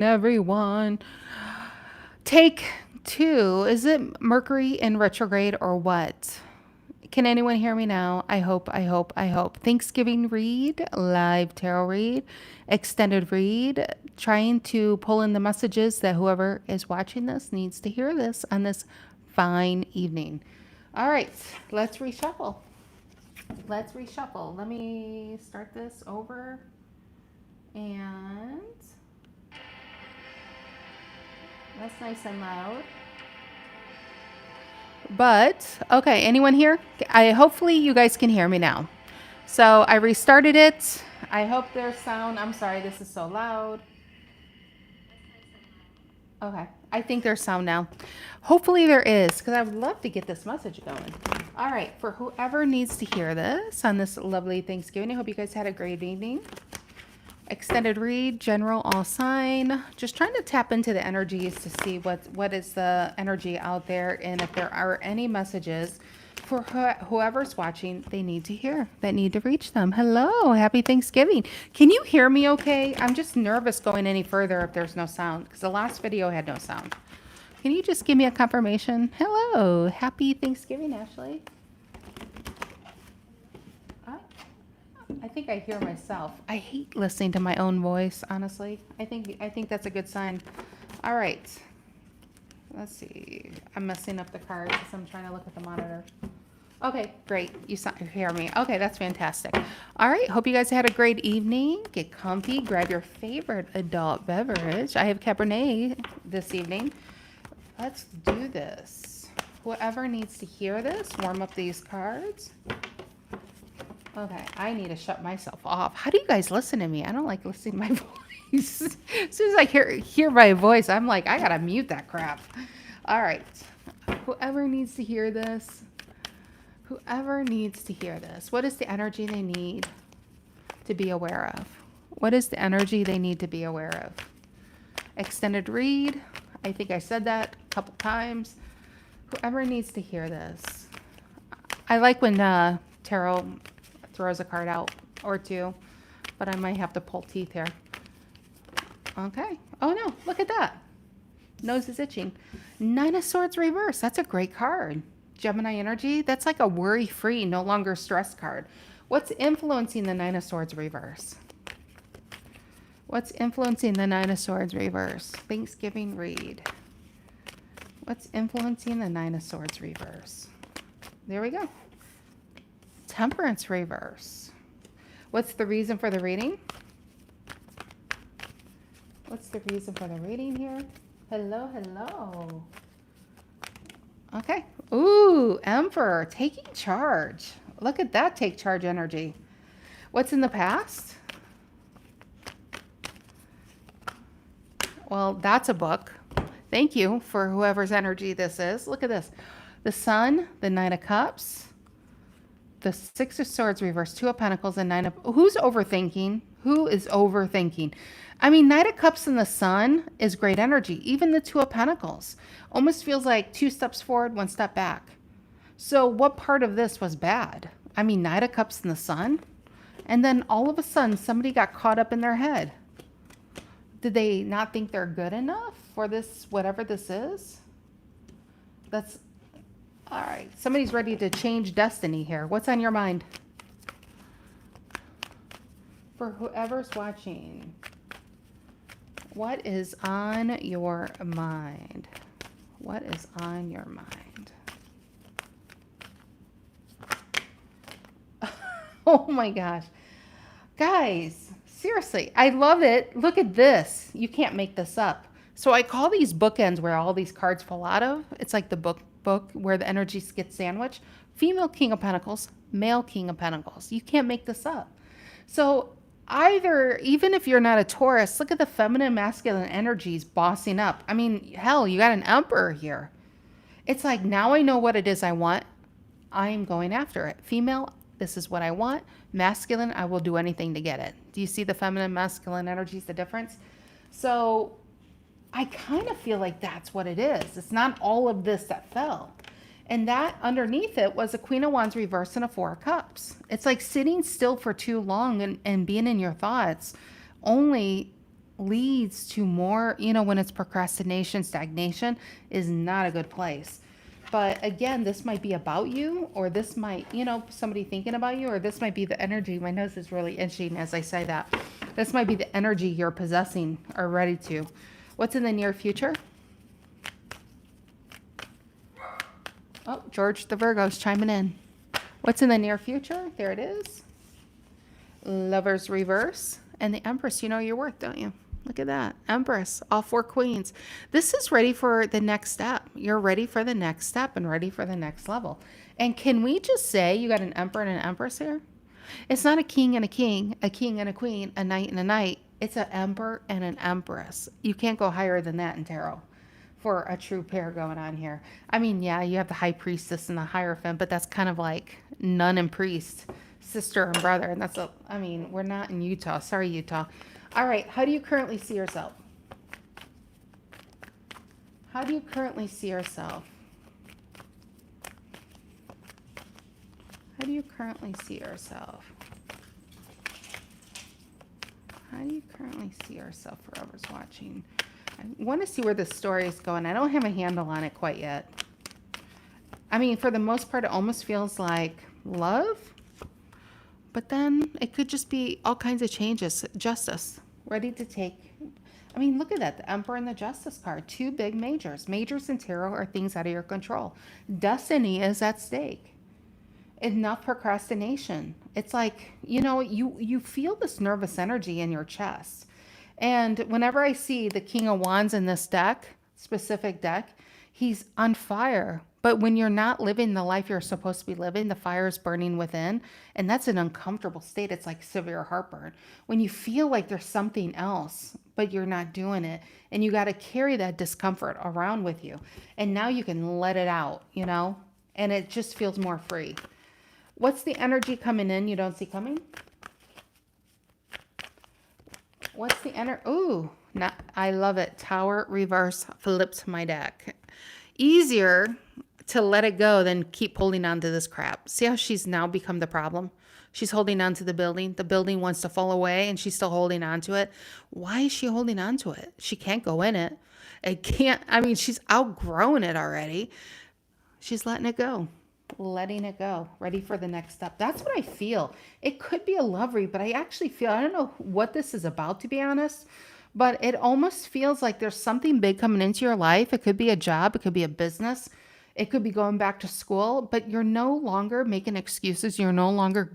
Everyone. Take two. Is it Mercury in retrograde or what? Can anyone hear me now? I hope. Thanksgiving read, live tarot read, extended read, trying to pull in the messages that whoever is watching this needs to hear this on this fine evening. All right, let's reshuffle. Let's reshuffle. Let me start this over and that's nice and loud. But okay, anyone here? I hopefully you guys can hear me now. So I restarted it. I hope there's sound. I'm sorry, this is so loud. Okay, I think there's sound now. Hopefully there is, because I would love to get this message going. All right, for whoever needs to hear this on this lovely Thanksgiving, I hope you guys had a great evening. Extended read, general, all sign. Just trying to tap into the energies to see what is the energy out there, and if there are any messages for whoever's watching they need to hear, that need to reach them. Hello, happy Thanksgiving. Can you hear me okay? I'm just nervous going any further if there's no sound, because the last video had no sound. Can you just give me a confirmation? Hello, happy Thanksgiving, Ashley. I think I hear myself. I hate listening to my own voice, honestly. I think that's a good sign. All right. Let's see. I'm messing up the cards because I'm trying to look at the monitor. Okay, great. You hear me. Okay, that's fantastic. All right. Hope you guys had a great evening. Get comfy. Grab your favorite adult beverage. I have Cabernet this evening. Let's do this. Whoever needs to hear this, warm up these cards. Okay, I need to shut myself off. How do you guys listen to me? I don't like listening to my voice. As soon as I hear my voice, I'm like, I gotta mute that crap. All right, whoever needs to hear this, what is the energy they need to be aware of? What is the energy they need to be aware of? Extended read. I think I said that a couple times. Whoever needs to hear this. I like when tarot throws a card out or two, but I might have to pull teeth here. Okay. Oh no, look at that. Nose is itching. Nine of Swords reverse. That's a great card. Gemini energy. That's like a worry-free, no longer stressed card. What's influencing the Nine of Swords reverse? What's influencing the Nine of Swords reverse? Thanksgiving read. What's influencing the Nine of Swords reverse? There we go. Temperance reverse. What's the reason for the reading? What's the reason for the reading here? Hello, hello. Okay. Ooh, Emperor, taking charge. Look at that take charge energy. What's in the past? Well, that's a book. Thank you for whoever's energy this is. Look at this. The Sun, the Nine of Cups, the Six of Swords reverse, Two of Pentacles, and Nine of... Who's overthinking? Who is overthinking? I mean, Knight of Cups and the Sun is great energy. Even the Two of Pentacles almost feels like 2 steps forward, 1 step back. So what part of this was bad? I mean, Knight of Cups and the Sun? And then all of a sudden, somebody got caught up in their head. Did they not think they're good enough for this, whatever this is? That's... All right, somebody's ready to change destiny here. What's on your mind? For whoever's watching, what is on your mind? What is on your mind? Oh my gosh. Guys, seriously, I love it. Look at this. You can't make this up. So I call these bookends where all these cards fall out of. It's like the book where the energies get sandwiched. Female King of Pentacles, male King of Pentacles. You can't make this up. So either, even if you're not a Taurus, look at the feminine, masculine energies bossing up. I mean, hell, you got an Emperor here. It's like, now I know what it is I want. I'm going after it. Female, this is what I want. Masculine, I will do anything to get it. Do you see the feminine, masculine energies, the difference? So I kind of feel like that's what it is. It's not all of this that fell. And that underneath it was a Queen of Wands reverse and a Four of Cups. It's like sitting still for too long and being in your thoughts only leads to more, when it's procrastination, stagnation is not a good place. But again, this might be about you, or this might, somebody thinking about you, or this might be the energy. My nose is really itching as I say that. This might be the energy you're possessing or ready to. What's in the near future? Oh, George the Virgo's chiming in. What's in the near future? There it is. Lovers reverse and the Empress. You know your worth, don't you? Look at that. Empress, all 4 queens. This is ready for the next step. You're ready for the next step and ready for the next level. And can we just say you got an Emperor and an Empress here? It's not a king and a king and a queen, a knight and a knight. It's an Emperor and an Empress. You can't go higher than that in tarot for a true pair going on here. I mean, yeah, you have the High Priestess and the Hierophant, but that's kind of like nun and priest, sister and brother. And we're not in Utah. Sorry, Utah. All right, how do you currently see yourself? How do you currently see yourself? How do you currently see yourself? How do you currently see yourself for whoever's watching? I want to see where this story is going. I don't have a handle on it quite yet. I mean, for the most part, it almost feels like love. But then it could just be all kinds of changes. Justice, ready to take. I mean, look at that. The Emperor and the Justice card. 2 big majors. Majors in tarot are things out of your control. Destiny is at stake. Enough procrastination. It's like, you feel this nervous energy in your chest. And whenever I see the King of Wands in this specific deck, he's on fire. But when you're not living the life you're supposed to be living, the fire is burning within. And that's an uncomfortable state. It's like severe heartburn. When you feel like there's something else, but you're not doing it. And you got to carry that discomfort around with you. And now you can let it out, and it just feels more free. What's the energy coming in you don't see coming? What's the energy? Ooh, I love it. Tower reverse flipped my deck. Easier to let it go than keep holding on to this crap. See how she's now become the problem? She's holding on to the building. The building wants to fall away and she's still holding on to it. Why is she holding on to it? She can't go in it. She's outgrown it already. She's letting it go. Letting it go. Ready for the next step. That's what I feel. It could be a love read, but I actually feel, I don't know what this is about, to be honest, but it almost feels like there's something big coming into your life. It could be a job. It could be a business. It could be going back to school, but you're no longer making excuses. You're no longer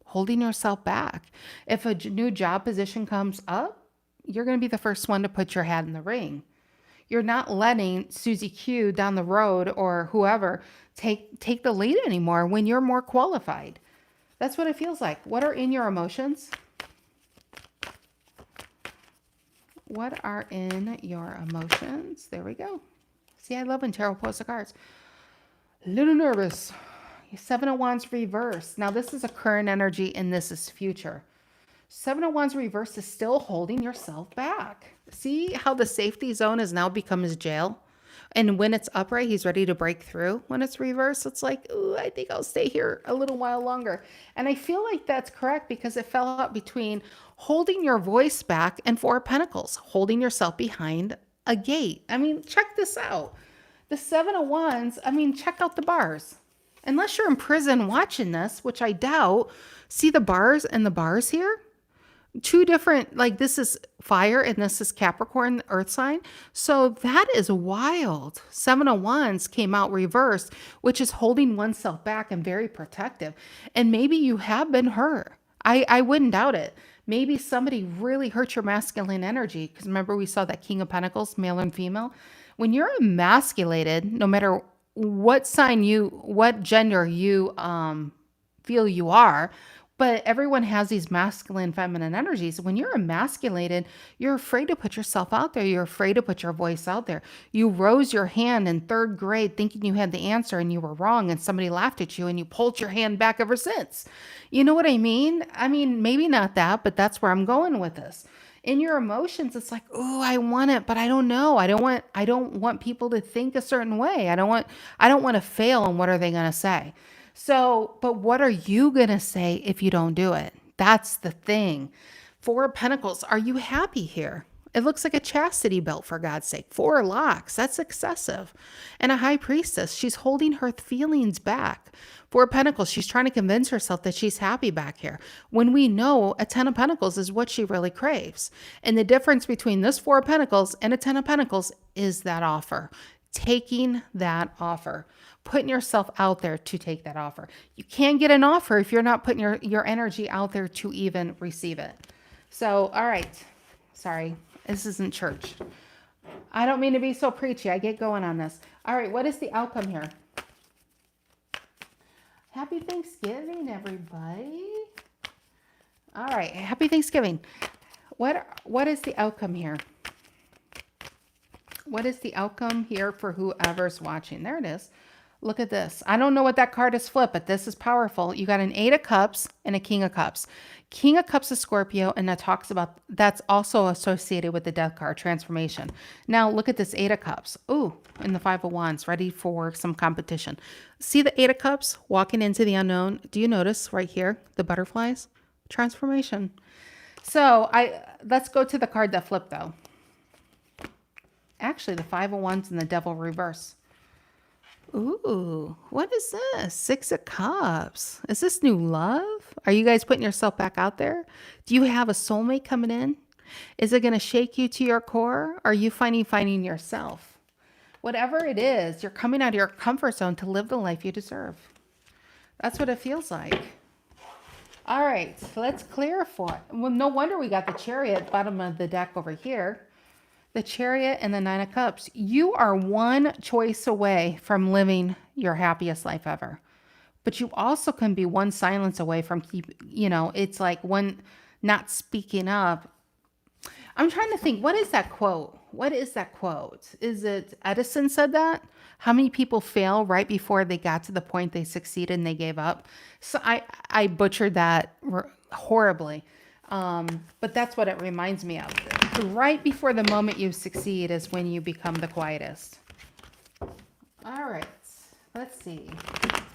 holding yourself back. If a new job position comes up, you're going to be the first one to put your hat in the ring. You're not letting Susie Q down the road or whoever take the lead anymore when you're more qualified. That's what it feels like. What are in your emotions? What are in your emotions? There we go. See, I love when tarot pulls the cards. A little nervous. 7 of Wands reverse. Now, this is a current energy and this is future. 7 of Wands reverse is still holding yourself back. See how the safety zone has now become his jail? And when it's upright, he's ready to break through. When it's reversed, it's like, ooh, I think I'll stay here a little while longer. And I feel like that's correct because it fell out between holding your voice back and 4 of Pentacles, holding yourself behind a gate. Check this out. The 7 of Wands, check out the bars. Unless you're in prison watching this, which I doubt, see the bars and the bars here? 2 different, like this is fire and this is Capricorn, earth sign. So that is wild. 7 of Wands came out reversed, which is holding oneself back and very protective. And maybe you have been hurt. I wouldn't doubt it. Maybe somebody really hurt your masculine energy. Because remember we saw that King of Pentacles, male and female. When you're emasculated, no matter what what gender you feel you are, but everyone has these masculine, feminine energies. When you're emasculated, you're afraid to put yourself out there. You're afraid to put your voice out there. You rose your hand in 3rd grade thinking you had the answer and you were wrong and somebody laughed at you and you pulled your hand back ever since. You know what I mean? Maybe not that, but that's where I'm going with this. In your emotions, it's like, oh, I want it, but I don't know. I don't want people to think a certain way. I don't want to fail, and what are they going to say? So, but what are you going to say if you don't do it? That's the thing. Four of Pentacles. Are you happy here? It looks like a chastity belt, for God's sake. 4 locks. That's excessive. And a High Priestess. She's holding her feelings back. 4 of Pentacles. She's trying to convince herself that she's happy back here. When we know a 10 of Pentacles is what she really craves. And the difference between this 4 of Pentacles and a 10 of Pentacles is that offer. Taking that offer. Putting yourself out there to take that offer. You can't get an offer if you're not putting your energy out there to even receive it. So, all right. Sorry. This isn't church. I don't mean to be so preachy. I get going on this. All right. What is the outcome here? Happy Thanksgiving, everybody. All right. Happy Thanksgiving. What is the outcome here? What is the outcome here for whoever's watching? There it is. Look at this. I don't know what that card is flipped, but this is powerful. You got an 8 of Cups and a King of Cups. King of Cups is Scorpio, and that's also associated with the Death card, transformation. Now, look at this 8 of Cups. Ooh, and the 5 of Wands, ready for some competition. See the 8 of Cups walking into the unknown? Do you notice right here, the butterflies? Transformation. So let's go to the card that flipped, though. Actually, the 5 of Wands and the Devil reverse. Ooh, what is this? 6 of Cups. Is this new love? Are you guys putting yourself back out there? Do you have a soulmate coming in? Is it going to shake you to your core? Are you finding yourself? Whatever it is, you're coming out of your comfort zone to live the life you deserve. That's what it feels like. All right, so let's clarify. Well, no wonder we got the Chariot bottom of the deck over here. The Chariot and the 9 of Cups. You are one choice away from living your happiest life ever. But you also can be one silence away from it's like one not speaking up. I'm trying to think, what is that quote? What is that quote? Is it Edison said that? How many people fail right before they got to the point they succeeded and they gave up? So I butchered that horribly. But that's what it reminds me of. Right before the moment you succeed is when you become the quietest. All right. Let's see.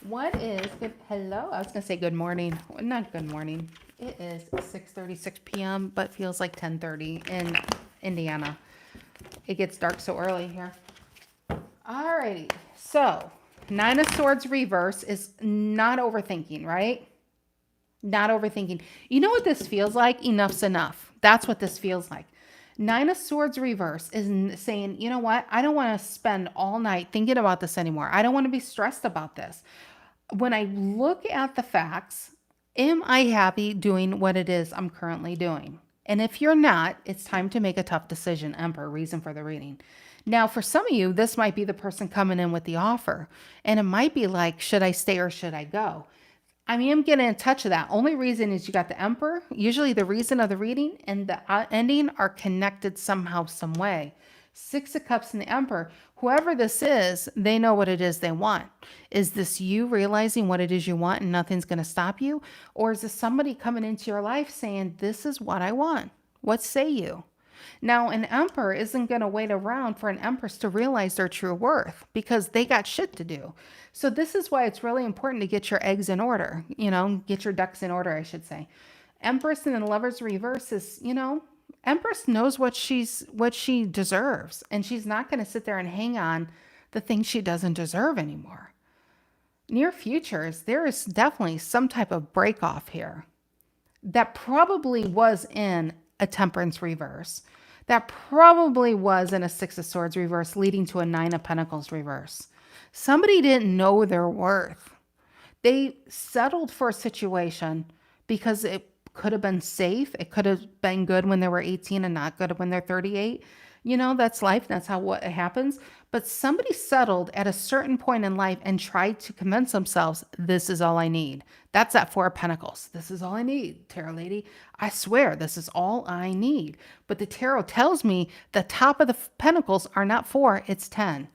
What is good? Hello. I was going to say good morning. Not good morning. It is 6:36 p.m., but feels like 10:30 in Indiana. It gets dark so early here. All righty. So 9 of Swords reverse is not overthinking, right? Not overthinking. You know what this feels like? Enough's enough. That's what this feels like. 9 of Swords reverse is saying, you know what? I don't want to spend all night thinking about this anymore. I don't want to be stressed about this. When I look at the facts, am I happy doing what it is I'm currently doing? And if you're not, it's time to make a tough decision. Emperor, reason for the reading. Now, for some of you, this might be the person coming in with the offer. And it might be like, should I stay or should I go? I mean, I'm getting in touch with that. Only reason is you got the Emperor. Usually the reason of the reading and the ending are connected somehow, some way. 6 of Cups and the Emperor. Whoever this is, they know what it is they want. Is this you realizing what it is you want and nothing's going to stop you? Or is this somebody coming into your life saying, this is what I want? What say you? Now, an Emperor isn't going to wait around for an Empress to realize their true worth because they got shit to do. So this is why it's really important to get your eggs in order, get your ducks in order, I should say. Empress and the Lovers reverse is, Empress knows what she deserves, and she's not going to sit there and hang on the things she doesn't deserve anymore. Near futures, there is definitely some type of break off here that probably was in a Temperance reverse. That probably was in a 6 of Swords reverse, leading to a 9 of Pentacles reverse. Somebody didn't know their worth. They settled for a situation because it could have been safe. It could have been good when they were 18 and not good when they're 38. That's life. That's how what happens. But somebody settled at a certain point in life and tried to convince themselves, this is all I need. That's that 4 of Pentacles. This is all I need, Tarot lady. I swear, this is all I need. But the Tarot tells me the top of the Pentacles are not 4, it's 10.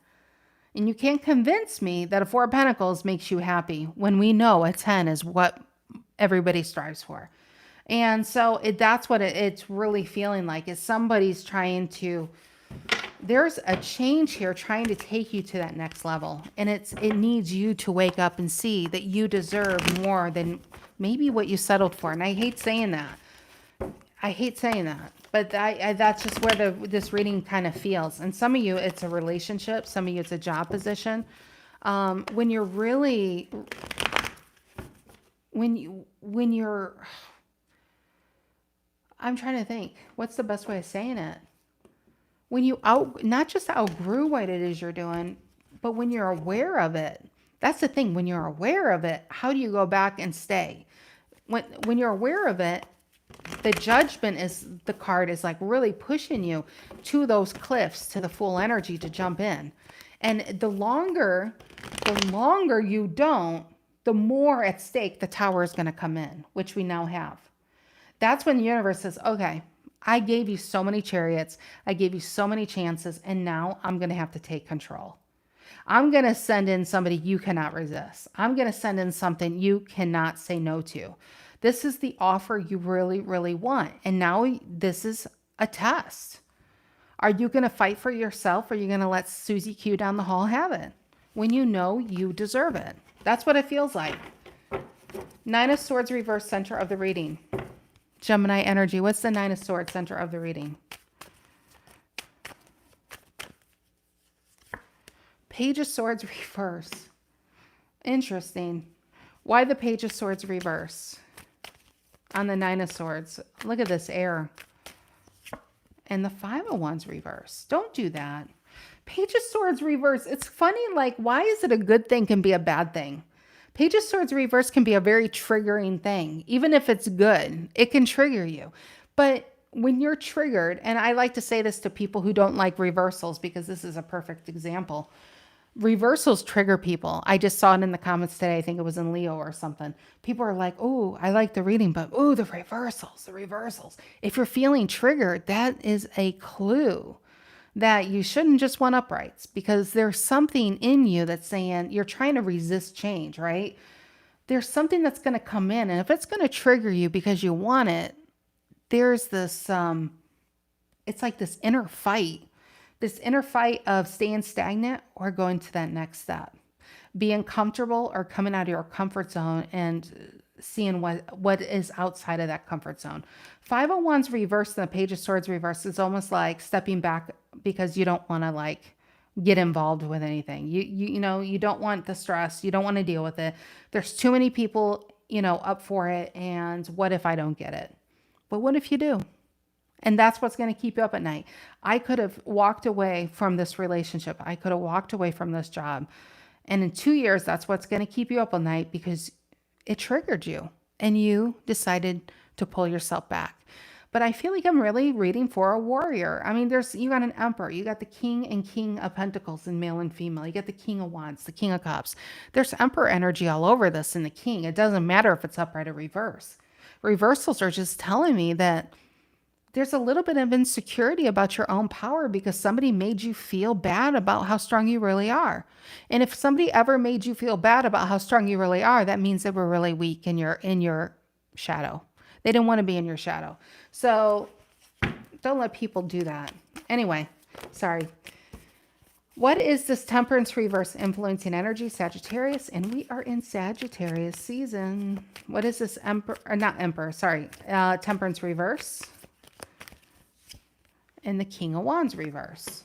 And you can't convince me that a 4 of Pentacles makes you happy when we know a 10 is what everybody strives for. And so that's what it's really feeling like, is somebody's trying to, there's a change here trying to take you to that next level. And it needs you to wake up and see that you deserve more than maybe what you settled for. And I hate saying that. I hate saying that, but that's just where this reading kind of feels. And some of you, it's a relationship. Some of you, it's a job position. When you're really, when you're, I'm trying to think, what's the best way of saying it? When you not just outgrew what it is you're doing, but when you're aware of it. That's the thing. When you're aware of it, how do you go back and stay? When you're aware of it, the judgment is the card is like really pushing you to those cliffs, to the full energy to jump in. And the longer you don't, the more at stake the tower is going to come in, which we now have. That's when the universe says, okay, I gave you so many chariots. I gave you so many chances. And now I'm going to have to take control. I'm going to send in somebody you cannot resist. I'm going to send in something you cannot say no to. This is the offer you really, really want. And now this is a test. Are you going to fight for yourself, or are you going to let Susie Q down the hall have it when you know you deserve it? That's what it feels like. Nine of Swords reverse, center of the reading. Gemini energy. What's the Nine of Swords, center of the reading? Page of Swords reverse. Interesting. Why the Page of Swords reverse on the Nine of Swords? Look at this air. And the Five of Wands reverse. Don't do that. Page of Swords reverse. It's funny, like, why is it a good thing can be a bad thing? Page of Swords reverse can be a very triggering thing. Even if it's good, it can trigger you. But when you're triggered, and I like to say this to people who don't like reversals because this is a perfect example. Reversals trigger people. I just saw it in the comments today. I think it was in Leo or something. People are like, oh, I like the reading, but oh, the reversals. If you're feeling triggered, that is a clue that you shouldn't just want uprights, because there's something in you that's saying you're trying to resist change, right? There's something that's going to come in, and if it's going to trigger you because you want it, there's this, it's like this inner fight of staying stagnant or going to that next step, being comfortable or coming out of your comfort zone and seeing what is outside of that comfort zone. Five of Wands reversed and the Page of Swords reversed is almost like stepping back because you don't want to like get involved with anything. You know, you don't want the stress. You don't want to deal with it. There's too many people, you know, up for it. And what if I don't get it? But what if you do? And that's what's going to keep you up at night. I could have walked away from this relationship. I could have walked away from this job. And in 2 years, that's what's going to keep you up all night because it triggered you and you decided to pull yourself back. But I feel like I'm really reading for a warrior. I mean, you got an emperor, you got the king and king of pentacles in male and female. You got the king of wands, the king of cups. There's emperor energy all over this in the king. It doesn't matter if it's upright or reverse. Reversals are just telling me that there's a little bit of insecurity about your own power because somebody made you feel bad about how strong you really are. And if somebody ever made you feel bad about how strong you really are, that means they were really weak in your shadow. They didn't want to be in your shadow. So don't let people do that. Anyway, sorry. What is this Temperance reverse influencing energy? Sagittarius, and we are in Sagittarius season. What is this Temperance reverse? And the King of Wands reverse.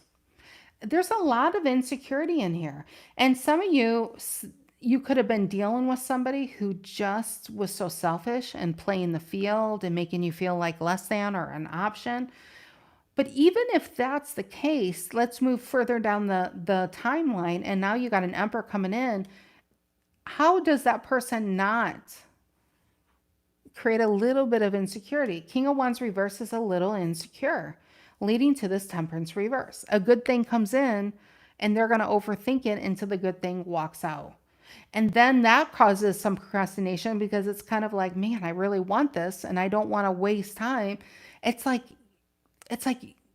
There's a lot of insecurity in here. And some of you could have been dealing with somebody who just was so selfish and playing the field and making you feel like less than or an option. But even if that's the case, let's move further down the timeline. And now you got an emperor coming in. How does that person not create a little bit of insecurity? King of Wands reverse is a little insecure, leading to this Temperance reverse. A good thing comes in and they're going to overthink it until the good thing walks out. And then that causes some procrastination because it's kind of like, man, I really want this and I don't want to waste time. It's like,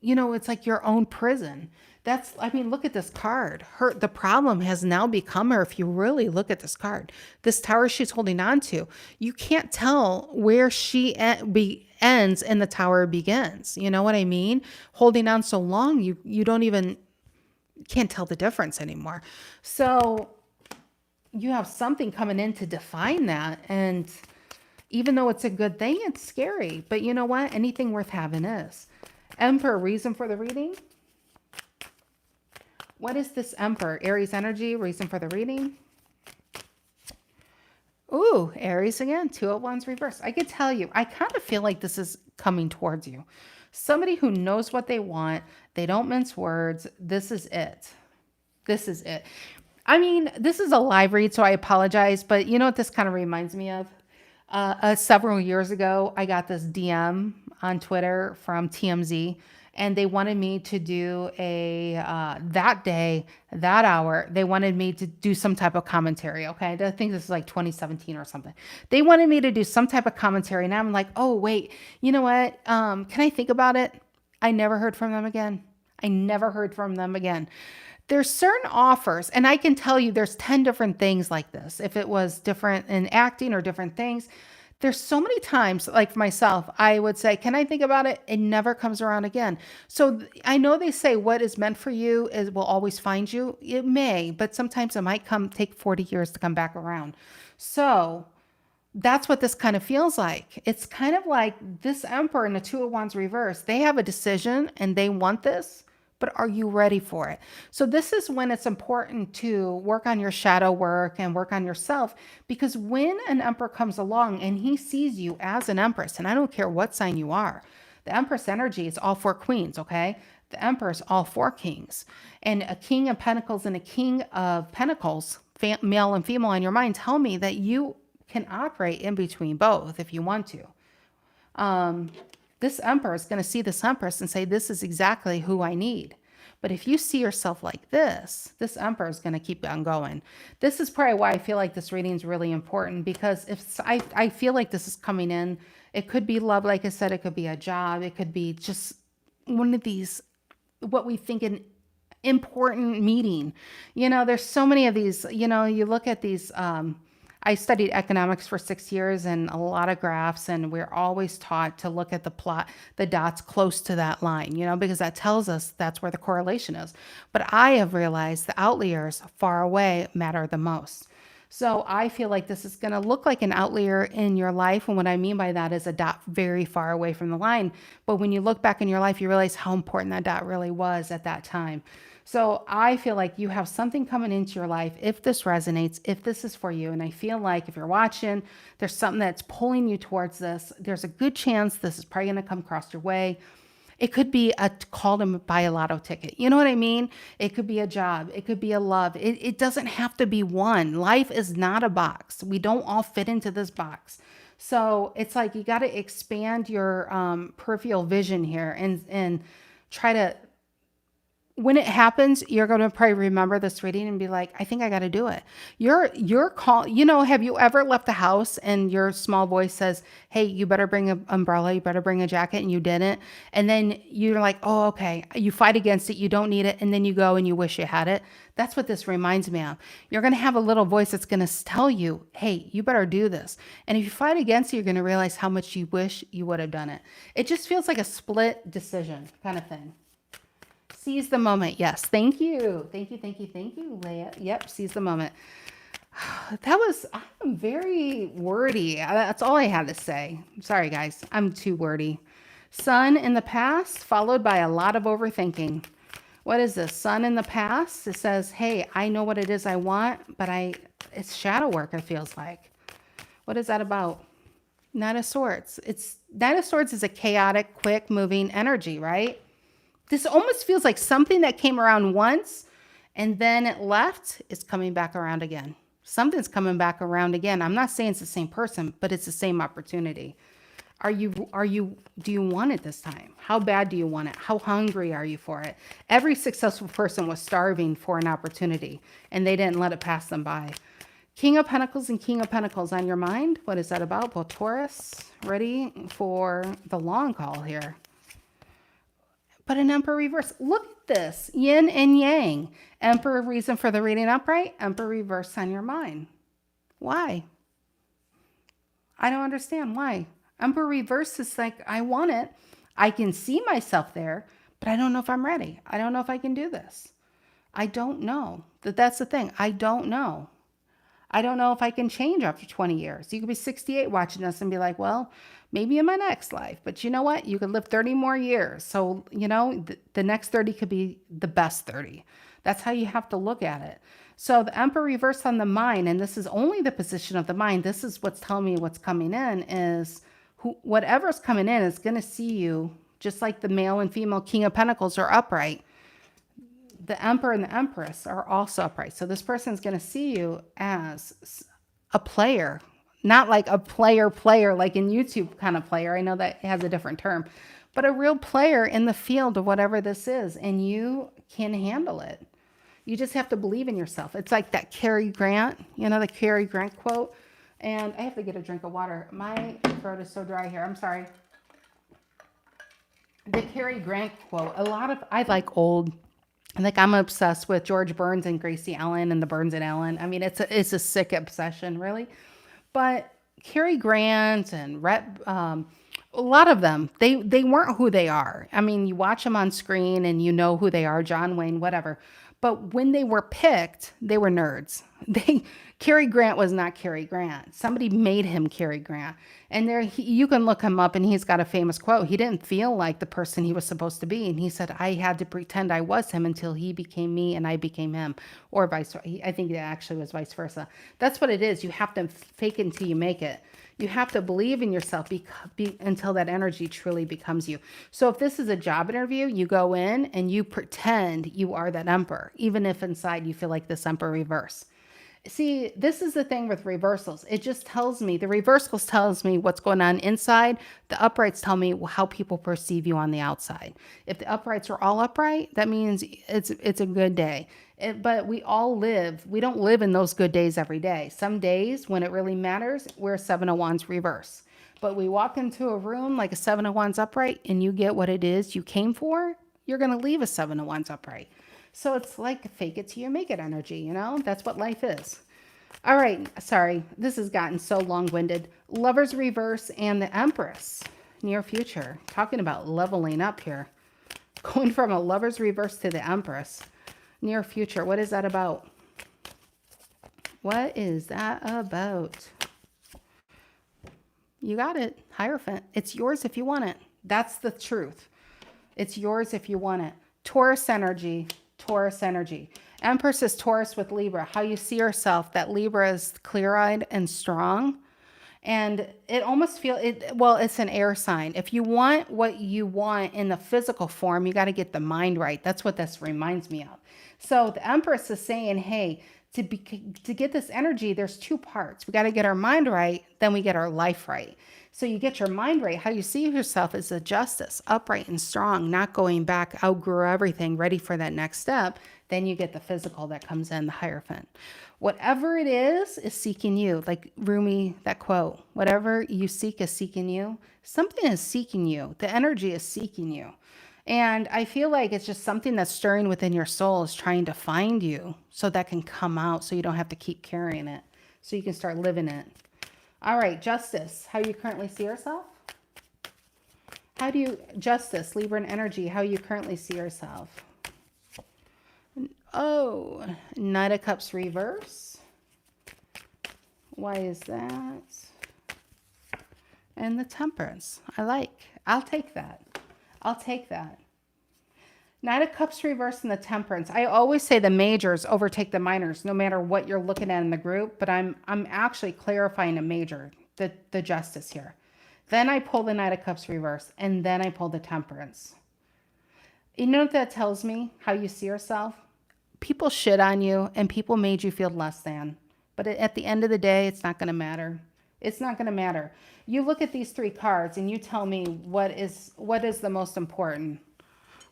you know, it's like your own prison. Look at this card. The problem has now become her. If you really look at this card, this tower she's holding on to, you can't tell where she ends and the tower begins. You know what I mean? Holding on so long, you don't even, can't tell the difference anymore. So you have something coming in to define that. And Even though it's a good thing, it's scary. But you know what? Anything worth having is. Emperor, reason for the reading. What is this Emperor? Aries energy, reason for the reading. Ooh, Aries again, 2 of Wands reverse. I could tell you, I kind of feel like this is coming towards you. Somebody who knows what they want. They don't mince words. This is it. This is it. I mean, this is a live read, so I apologize. But you know what this kind of reminds me of? Several years ago, I got this DM on Twitter from TMZ, and they wanted me to do that day, that hour, they wanted me to do some type of commentary. Okay. I think this is like 2017 or something. They wanted me to do some type of commentary. And I'm like, oh, wait, you know what? Can I think about it? I never heard from them again. I never heard from them again. There's certain offers, and I can tell you there's 10 different things like this. If it was different in acting or different things, there's so many times, like for myself, I would say, can I think about it? It never comes around again. So I know they say what is meant for you will always find you. It may, but sometimes it might take 40 years to come back around. So that's what this kind of feels like. It's kind of like this Emperor and the 2 of Wands reverse. They have a decision and they want this. But are you ready for it? So this is when it's important to work on your shadow work and work on yourself, because when an Emperor comes along and he sees you as an Empress, and I don't care what sign you are, the Empress energy is all 4 queens, okay? The Emperor is all 4 kings. And a King of Pentacles and a King of Pentacles, male and female in your mind, tell me that you can operate in between both if you want to. This Emperor is going to see this Empress and say, this is exactly who I need. But if you see yourself like this Emperor is going to keep on going. This is probably why I feel like this reading is really important, because if I feel like this is coming in, it could be love. Like I said, it could be a job. It could be just one of these, what we think an important meeting. You know, there's so many of these, you know, you look at these, I studied economics for 6 years and a lot of graphs, and we're always taught to look at the dots close to that line, you know, because that tells us that's where the correlation is. But I have realized the outliers far away matter the most. So I feel like this is going to look like an outlier in your life. And what I mean by that is a dot very far away from the line. But when you look back in your life, you realize how important that dot really was at that time. So I feel like you have something coming into your life, if this resonates, if this is for you. And I feel like if you're watching, there's something that's pulling you towards this. There's a good chance this is probably going to come across your way. It could be a call to buy a lotto ticket. You know what I mean? It could be a job. It could be a love. It doesn't have to be one. Life is not a box. We don't all fit into this box. So it's like you got to expand your peripheral vision here and try to, when it happens, you're going to probably remember this reading and be like, I think I got to do it. Your call, you know, have you ever left the house and your small voice says, hey, you better bring an umbrella, you better bring a jacket, and you didn't. And then you're like, oh, okay. You fight against it. You don't need it. And then you go and you wish you had it. That's what this reminds me of. You're going to have a little voice that's going to tell you, hey, you better do this. And if you fight against it, you're going to realize how much you wish you would have done it. It just feels like a split decision kind of thing. Seize the moment. Yes. Thank you. Thank you. Thank you. Thank you, Leah. Yep. Seize the moment. I'm very wordy. That's all I had to say. Sorry, guys. I'm too wordy. Sun in the past, followed by a lot of overthinking. What is this? Sun in the past. It says, hey, I know what it is I want, but it's shadow work, it feels like. What is that about? Knight of Swords. Knight of Swords is a chaotic, quick moving energy, right? This almost feels like something that came around once and then it left is coming back around again. Something's coming back around again. I'm not saying it's the same person, but it's the same opportunity. Do you want it this time? How bad do you want it? How hungry are you for it? Every successful person was starving for an opportunity and they didn't let it pass them by. King of Pentacles and King of Pentacles on your mind. What is that about? Well, Taurus, ready for the long call here. But an Emperor reverse. Look at this. Yin and yang. Emperor reason for the reading upright. Emperor reverse on your mind. Why? I don't understand why. Emperor reverse is like, I want it. I can see myself there, but I don't know if I'm ready. I don't know if I can do this. I don't know. That's the thing. I don't know. I don't know if I can change after 20 years. You could be 68 watching us and be like, well, maybe in my next life. But you know what? You could live 30 more years. So, the next 30 could be the best 30. That's how you have to look at it. So the Emperor reversed on the mind, and this is only the position of the mind. This is what's telling me what's coming in is whatever's coming in is going to see you just like the male and female King of Pentacles are upright. The Emperor and the Empress are also upright. So this person is going to see you as a player, not like a player, like in YouTube kind of player. I know that has a different term, but a real player in the field of whatever this is, and you can handle it. You just have to believe in yourself. It's like that Cary Grant, the Cary Grant quote. And I have to get a drink of water. My throat is so dry here. I'm sorry. The Cary Grant quote. I like old. Like I'm obsessed with George Burns and Gracie Allen and the Burns and Allen. I mean, it's a sick obsession, really. But Cary Grant and a lot of them, they weren't who they are. I mean, you watch them on screen and you know who they are, John Wayne, whatever. But when they were picked, they were nerds. Cary Grant was not Cary Grant. Somebody made him Cary Grant. And you can look him up, and he's got a famous quote. He didn't feel like the person he was supposed to be. And he said, I had to pretend I was him until he became me and I became him. Or vice versa. I think it actually was vice versa. That's what it is. You have to fake it until you make it. You have to believe in yourself until that energy truly becomes you. So if this is a job interview, you go in and you pretend you are that emperor, even if inside you feel like this emperor reverse. See, this is the thing with reversals. It just tells me, the reversals tells me what's going on inside. The uprights tell me how people perceive you on the outside. If the uprights are all upright, that means it's a good day. But we don't live in those good days every day. Some days when it really matters, we're 7 of Wands reverse. But we walk into a room like a 7 of Wands upright and you get what it is you came for, you're going to leave a 7 of Wands upright. So it's like fake it till you make it energy, That's what life is. All right. Sorry. This has gotten so long-winded. Lovers reverse and the Empress. Near future. Talking about leveling up here. Going from a Lovers reverse to the Empress. Near future. What is that about? What is that about? You got it. Hierophant. It's yours if you want it. That's the truth. It's yours if you want it. Taurus energy. Taurus energy. Empress is Taurus with Libra. How you see yourself, that Libra is clear-eyed and strong. And it almost it's an air sign. If you want what you want in the physical form, you got to get the mind right. That's what this reminds me of. So the Empress is saying, hey, to get this energy, there's 2 parts. We got to get our mind right, then we get our life right. So you get your mind right. How you see yourself is a justice, upright and strong, not going back, outgrew everything, ready for that next step. Then you get the physical that comes in, the Hierophant. Whatever it is seeking you. Like Rumi, that quote, whatever you seek is seeking you. Something is seeking you. The energy is seeking you. And I feel like it's just something that's stirring within your soul is trying to find you so that can come out so you don't have to keep carrying it. So you can start living it. All right, Justice, how you currently see yourself? Justice, Libra and energy, how you currently see yourself? Oh, Knight of Cups reverse. Why is that? And the Temperance. I'll take that. Knight of Cups reverse and the Temperance. I always say the majors overtake the minors, no matter what you're looking at in the group, but I'm actually clarifying a major, the Justice here. Then I pull the Knight of Cups reverse, and then I pull the Temperance. You know what that tells me? How you see yourself? People shit on you, and people made you feel less than. But at the end of the day, it's not going to matter. It's not going to matter. You look at these 3 cards, and you tell me what is the most important.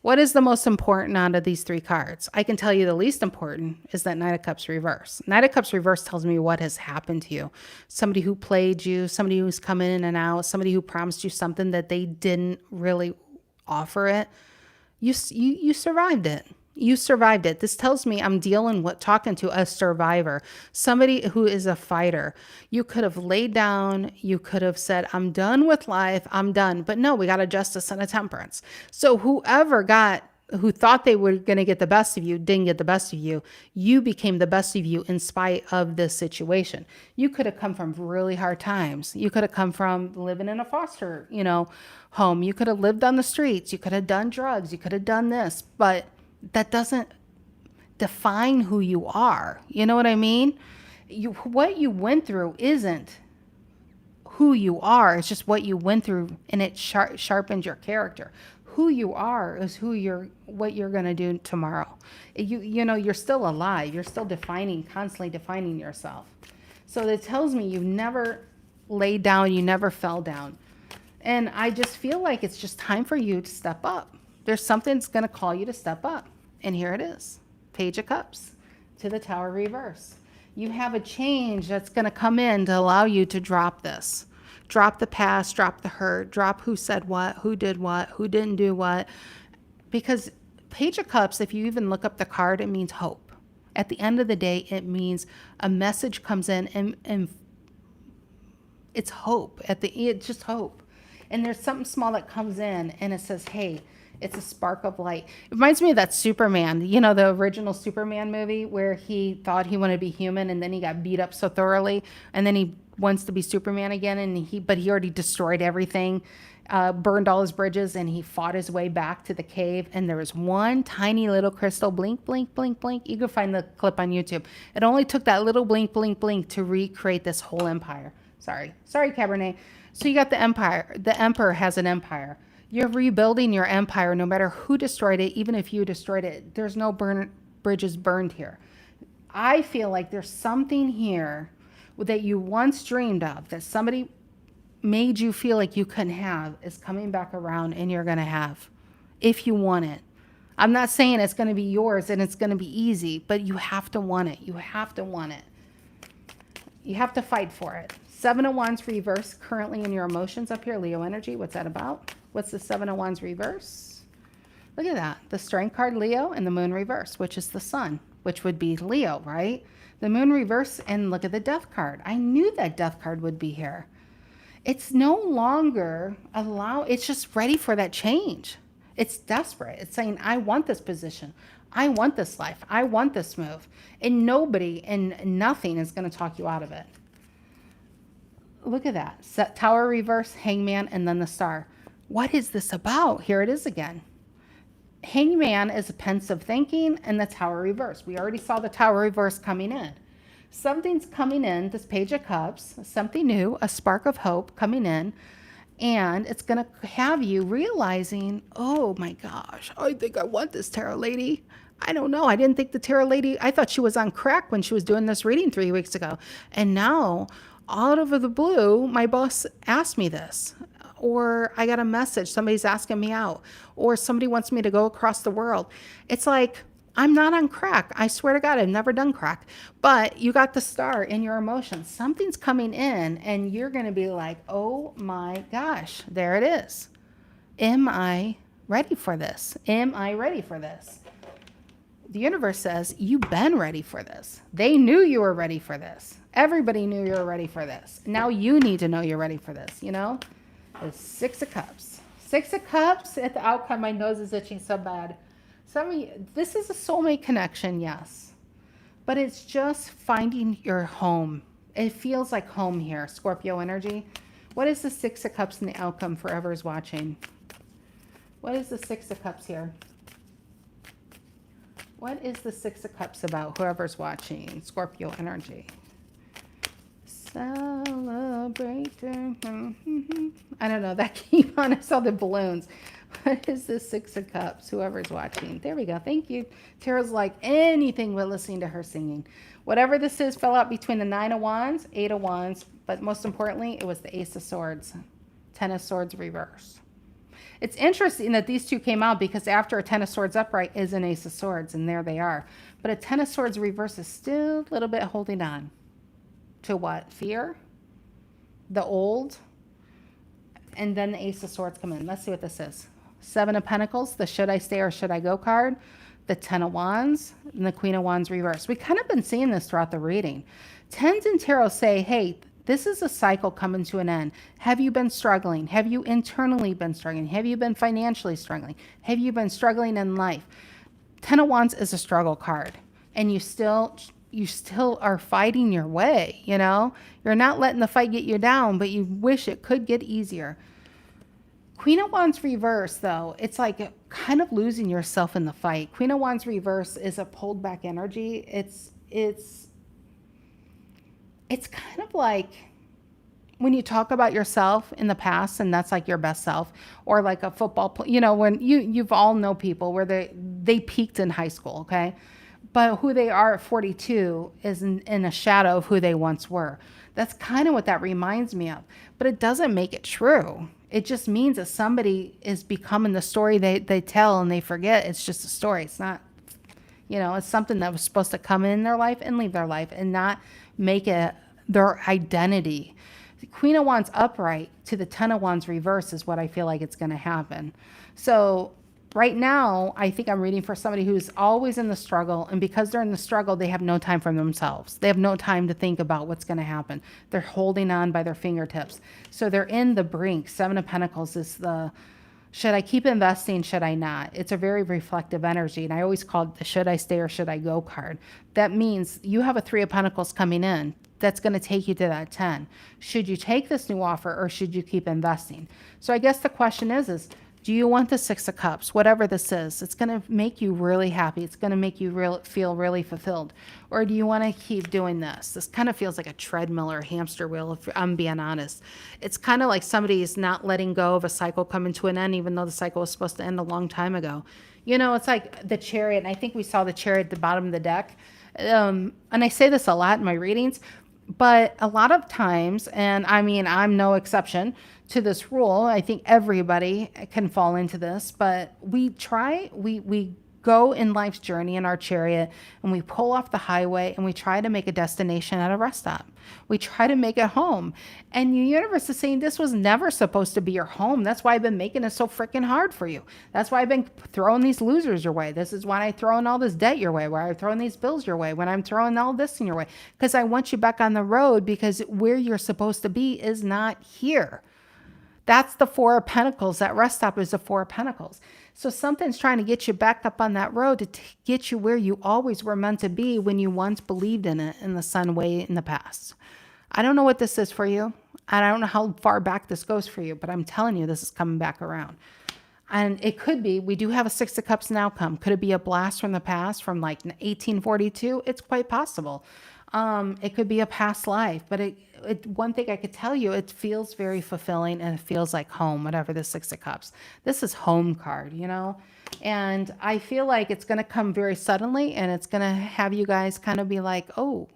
What is the most important out of these 3 cards? I can tell you the least important is that Knight of Cups reverse. Knight of Cups reverse tells me what has happened to you. Somebody who played you, somebody who's come in and out, somebody who promised you something that they didn't really offer it. You survived it. You survived it. This tells me I'm talking to a survivor, somebody who is a fighter. You could have laid down. You could have said, I'm done with life. I'm done. But no, we got a Justice and a Temperance. So whoever got who thought they were going to get the best of you didn't get the best of you. You became the best of you in spite of this situation. You could have come from really hard times. You could have come from living in a foster, home. You could have lived on the streets. You could have done drugs. You could have done this, but that doesn't define who you are. You know what I mean? What you went through isn't who you are. It's just what you went through, and it sharpens your character. Who you are is what you're going to do tomorrow. You're still alive. You're still constantly defining yourself. So it tells me you've never laid down, you never fell down. And I just feel like it's just time for you to step up. There's something that's going to call you to step up. And here it is. Page of Cups to the Tower reverse. You have a change that's going to come in to allow you to drop this. Drop the past, drop the hurt, drop who said what, who did what, who didn't do what. Because Page of Cups, if you even look up the card, it means hope. At the end of the day, it means a message comes in and it's hope. It's just hope. And there's something small that comes in and it says, hey, it's a spark of light. It reminds me of that Superman, the original Superman movie where he thought he wanted to be human and then he got beat up so thoroughly and then he wants to be Superman again but he already destroyed everything, burned all his bridges, and he fought his way back to the cave, and there was one tiny little crystal blink, blink, blink, blink. You can find the clip on YouTube. It only took that little blink, blink, blink to recreate this whole empire. Sorry, Cabernet. So you got the empire. The emperor has an empire. You're rebuilding your empire no matter who destroyed it, even if you destroyed it. There's no bridges burned here. I feel like there's something here that you once dreamed of, that somebody made you feel like you couldn't have, is coming back around, and you're going to have, if you want it. I'm not saying it's going to be yours and it's going to be easy, but you have to want it. You have to want it. You have to fight for it. 7 of Wands reverse currently in your emotions up here. Leo energy. What's that about? What's the 7 of Wands reverse? Look at that. The Strength card, Leo, and the Moon reverse, which is the Sun, which would be Leo, right? The Moon reverse, and look at the Death card. I knew that Death card would be here. It's no longer it's just ready for that change. It's desperate. It's saying, I want this position. I want this life. I want this move. And nobody and nothing is going to talk you out of it. Look at that. Tower reverse, Hangman, and then the Star. What is this about? Here it is again. Hangman is a pensive thinking, and the Tower reverse. We already saw the Tower reverse coming in. Something's coming in, this Page of Cups, something new, a spark of hope coming in, and it's going to have you realizing, oh my gosh, I think I want this tarot lady. I don't know. I didn't think the tarot lady, I thought she was on crack when she was doing this reading 3 weeks ago. And now, out of the blue, my boss asked me this. Or I got a message, somebody's asking me out. Or somebody wants me to go across the world. It's like, I'm not on crack. I swear to God, I've never done crack. But you got the Star in your emotions. Something's coming in and you're going to be like, oh my gosh, there it is. Am I ready for this? Am I ready for this? The universe says, you've been ready for this. They knew you were ready for this. Everybody knew you were ready for this. Now you need to know you're ready for this, The 6 of Cups. 6 of Cups at the outcome. My nose is itching so bad. Some of you, this is a soulmate connection, yes. But it's just finding your home. It feels like home here, Scorpio energy. What is the 6 of Cups in the outcome for whoever's watching? What is the 6 of Cups here? What is the 6 of Cups about, whoever's watching? Scorpio energy. Celebrate. I don't know. That came on. I saw the balloons. What is the 6 of Cups? Whoever's watching. There we go. Thank you. Tara's like anything but listening to her singing. Whatever this is fell out between the 9 of Wands, 8 of Wands, but most importantly, it was the Ace of Swords. 10 of Swords reverse. It's interesting that these two came out because after a 10 of Swords upright is an Ace of Swords, and there they are. But a 10 of Swords reverse is still a little bit holding on. To what? Fear? The old? And then the Ace of Swords come in. Let's see what this is. 7 of Pentacles, the should I stay or should I go card. The 10 of Wands, and the Queen of Wands reverse. We kind of been seeing this throughout the reading. Tens in tarot say, hey, This is a cycle coming to an end. Have you been struggling? Have you internally been struggling? Have you been financially struggling? Have you been struggling in life? Ten of Wands is a struggle card, and you still are fighting your way, you know? You're not letting the fight get you down, but you wish it could get easier. Queen of Wands reverse, though, it's like kind of losing yourself in the fight. Queen of Wands reverse is a pulled back energy. It's kind of like when you talk about yourself in the past and that's like your best self, or like a football player, you know, when you've all know people where they peaked in high school, okay? But who they are at 42 is in a shadow of who they once were. That's kind of what that reminds me of. But it doesn't make it true. It just means that somebody is becoming the story they tell and they forget. It's just a story. It's not, you know, it's something that was supposed to come in their life and leave their life and not make it their identity. The Queen of Wands upright to the Ten of Wands reverse is what I feel like it's going to happen. So right now, I think I'm reading for somebody who's always in the struggle, and because they're in the struggle, they have no time for themselves. They have no time to think about what's going to happen. They're holding on by their fingertips. So they're in the brink. Seven of Pentacles is the, should I keep investing? Should I not? It's a very reflective energy, and I always call it the should I stay or should I go card. That means you have a Three of Pentacles coming in. That's going to take you to that 10. Should you take this new offer or should you keep investing? So I guess the question is do you want the Six of Cups, whatever this is? It's going to make you really happy. It's going to make you feel really fulfilled. Or do you want to keep doing this? This kind of feels like a treadmill or a hamster wheel, if I'm being honest. It's kind of like somebody is not letting go of a cycle coming to an end, even though the cycle was supposed to end a long time ago. You know, it's like the Chariot, and I think we saw the Chariot at the bottom of the deck. And I say this a lot in my readings, but a lot of times, and I mean, I'm no exception to this rule. I think everybody can fall into this, but we go in life's journey in our chariot and we pull off the highway and we try to make a destination at a rest stop. We try to make it home. And the universe is saying this was never supposed to be your home. That's why I've been making it so freaking hard for you. That's why I've been throwing these losers your way. This is why I'm throwing all this debt your way, why I'm throwing these bills your way, when I'm throwing all this in your way. Because I want you back on the road, because where you're supposed to be is not here. That's the Four of Pentacles. That rest stop is the Four of Pentacles. So something's trying to get you back up on that road to get you where you always were meant to be when you once believed in it in the sun way in the past. I don't know what this is for you. I don't know how far back this goes for you, but I'm telling you, this is coming back around. And it could be, we do have a Six of Cups now come. Could it be a blast from the past from like 1842? It's quite possible. It could be a past life, but one thing I could tell you, it feels very fulfilling and it feels like home, whatever the Six of Cups. This is home card, you know, and I feel like it's going to come very suddenly, and it's going to have you guys kind of be like, oh,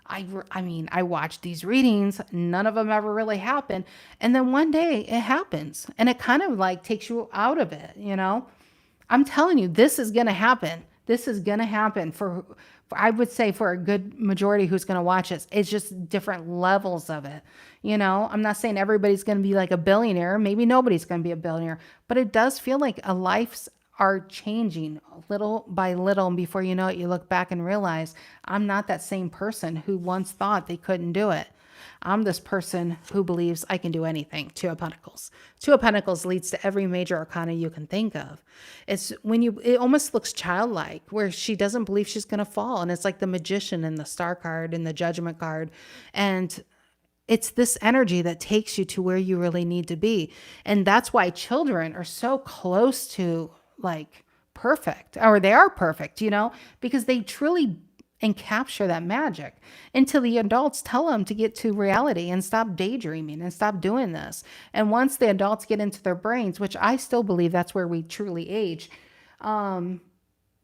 I mean, I watched these readings, none of them ever really happened. And then one day it happens and it kind of like takes you out of it, you know. I'm telling you, this is going to happen. This is going to happen for I would say for a good majority who's going to watch this. It's just different levels of it. You know, I'm not saying everybody's going to be like a billionaire. Maybe nobody's going to be a billionaire, but it does feel like a lives are changing little by little. And before you know it, you look back and realize I'm not that same person who once thought they couldn't do it. I'm this person who believes I can do anything. Two of Pentacles. Two of Pentacles leads to every major arcana you can think of. It's when it almost looks childlike, where she doesn't believe she's going to fall. And it's like the Magician and the Star card and the Judgment card. And it's this energy that takes you to where you really need to be. And that's why children are so close to like perfect, or they are perfect, you know, because they truly and capture that magic until the adults tell them to get to reality and stop daydreaming and stop doing this. And once the adults get into their brains, which I still believe that's where we truly age.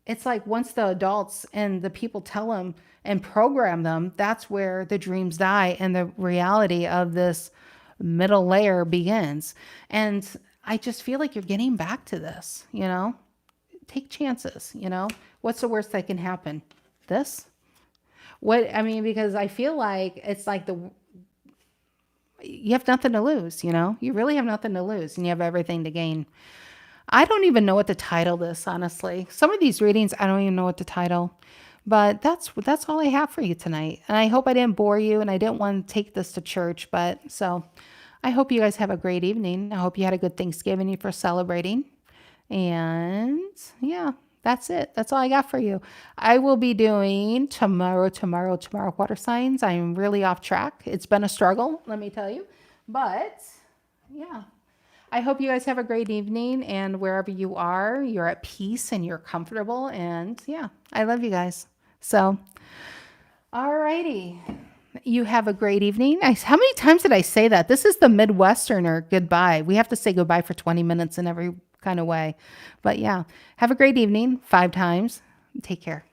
It's like once the adults and the people tell them and program them, that's where the dreams die and the reality of this middle layer begins. And I just feel like you're getting back to this, you know, take chances, you know, what's the worst that can happen? This? What, I mean, because I feel like it's like you have nothing to lose, you know, you really have nothing to lose and you have everything to gain. I don't even know what to title this, honestly. Some of these readings, I don't even know what to title, But that's all I have for you tonight. And I hope I didn't bore you, and I didn't want to take this to church, but so I hope you guys have a great evening. I hope you had a good Thanksgiving you for celebrating. And yeah, that's it. That's all I got for you. I will be doing tomorrow water signs. I'm really off track. It's been a struggle, let me tell you. But yeah. I hope you guys have a great evening, and wherever you are, you're at peace and you're comfortable. And yeah, I love you guys. So, alrighty. You have a great evening. How many times did I say that? This is the Midwesterner goodbye. We have to say goodbye for 20 minutes in every kind of way. But yeah, have a great evening 5 times. Take care.